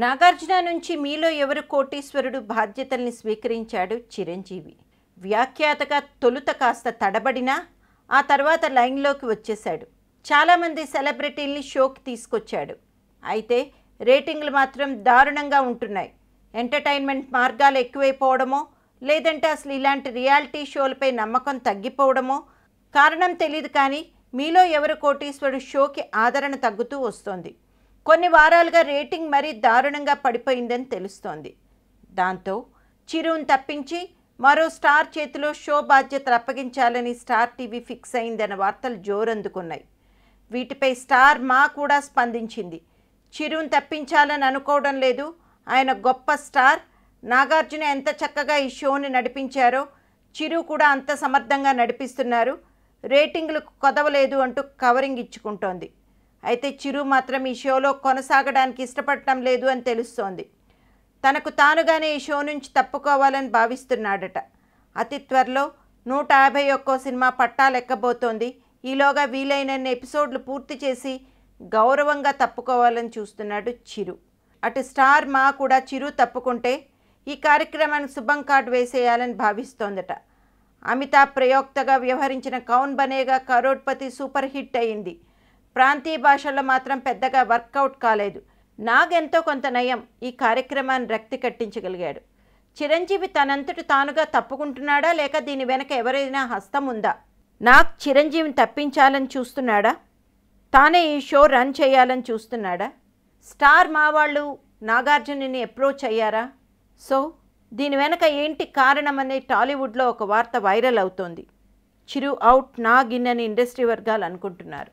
నాగార్జున నుంచి మీలో ఎవరు కోటీశ్వరుడు బాధ్యతల్ని స్వీకరించాడు చిరంజీవి. వ్యాఖ్యాతగా తొలుత కాస్త తడబడినా ఆ తర్వాత లైన్లోకి వచ్చేశాడు. చాలామంది సెలబ్రిటీల్ని షోకి తీసుకొచ్చాడు. అయితే రేటింగ్లు మాత్రం దారుణంగా ఉంటున్నాయి. ఎంటర్టైన్మెంట్ మార్గాలు ఎక్కువైపోవడమో లేదంటే అసలు ఇలాంటి రియాలిటీ షోలపై నమ్మకం తగ్గిపోవడమో కారణం తెలియదు, కానీ మీలో ఎవరు కోటీశ్వరుడు షోకి ఆదరణ తగ్గుతూ వస్తోంది. కొన్ని వారాలుగా రేటింగ్ మరీ దారుణంగా పడిపోయిందని తెలుస్తోంది. దాంతో చిరుని తప్పించి మరో స్టార్ చేతిలో షో బాధ్యతలు అప్పగించాలని స్టార్ టీవీ ఫిక్స్ అయిందన్న వార్తలు జోరందుకున్నాయి. వీటిపై స్టార్ మా కూడా స్పందించింది. చిరుని తప్పించాలని అనుకోవడం లేదు, ఆయన గొప్ప స్టార్. నాగార్జున ఎంత చక్కగా ఈ షోని నడిపించారో చిరు కూడా అంత సమర్థంగా నడిపిస్తున్నారు, రేటింగ్లకు కొదవలేదు అంటూ కవరింగ్ ఇచ్చుకుంటోంది. అయితే చిరు మాత్రం ఈ షోలో కొనసాగడానికి ఇష్టపడటం లేదు అని తెలుస్తోంది. తనకు తానుగానే ఈ షో నుంచి తప్పుకోవాలని భావిస్తున్నాడట. అతి త్వరలో 151 సినిమా పట్టాలెక్కబోతోంది. ఈలోగా వీలైనన్ని ఎపిసోడ్లు పూర్తి చేసి గౌరవంగా తప్పుకోవాలని చూస్తున్నాడు చిరు. అటు స్టార్ మా కూడా చిరు తప్పుకుంటే ఈ కార్యక్రమానికి శుభం కార్డు వేసేయాలని భావిస్తోందట. అమితాబ్ ప్రయోక్తగా వ్యవహరించిన కౌన్ బనేగా కరోడ్పతి సూపర్ హిట్ అయింది. ప్రాంతీయ భాషల్లో మాత్రం పెద్దగా వర్కౌట్ కాలేదు. నాగ్ ఎంతో కొంత నయం ఈ కార్యక్రమాన్ని రక్తి కట్టించగలిగాడు. చిరంజీవి తనంతటి తానుగా తప్పుకుంటున్నాడా లేక దీని వెనక ఎవరైనా హస్తం ఉందా? నాగ్ చిరంజీవిని తప్పించాలని చూస్తున్నాడా? తానే ఈ షో రన్ చేయాలని చూస్తున్నాడా? స్టార్ మా వాళ్ళు నాగార్జునని అప్రోచ్ అయ్యారా? సో దీని వెనక ఏంటి కారణమనే టాలీవుడ్లో ఒక వార్త వైరల్ అవుతోంది. చిరు అవుట్, నాగ్ ఇన్ అని ఇండస్ట్రీ వర్గాలు అనుకుంటున్నారు.